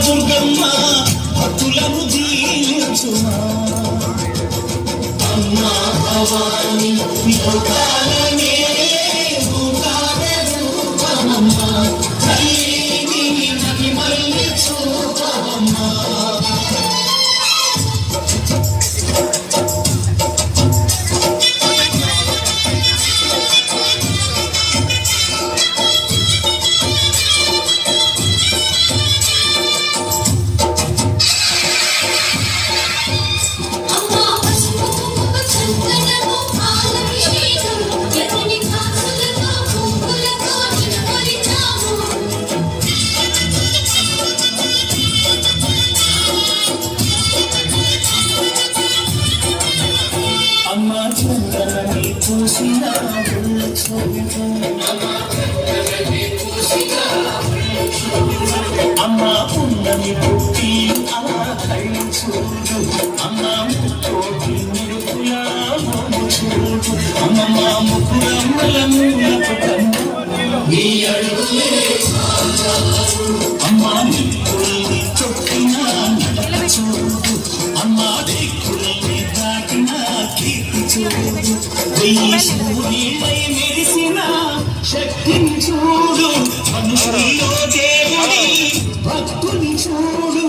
దుర్గమ్మ భక్తులను దీవించుమా అమ్మా భవాని లోకాలనే రూపమమ్మా తల్లిని మళ్ళీ చూపవమ్మా అమ్మా చందనని పూసిన అమ్మా ఉన్నమి పుట్టి అలా కళ్ళు చూడు అమ్మా ముక్కోటి నిరుపుల చూడు అమ్మమ్మ ముకురమ్మల మూలకు నీ అడుగులే అమ్మా నిప్పుల్ని తొక్కిన నడక చూడు అమ్మా దిక్కుల్ని దాటిన కీర్తి చూడు వెయ్యి సూర్యులై మెరిసిన శక్తిని చూడు మనుషుల్లో దేవుడి భక్తుని చూడు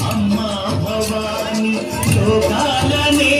అమ్మా భవాని లోకాలనే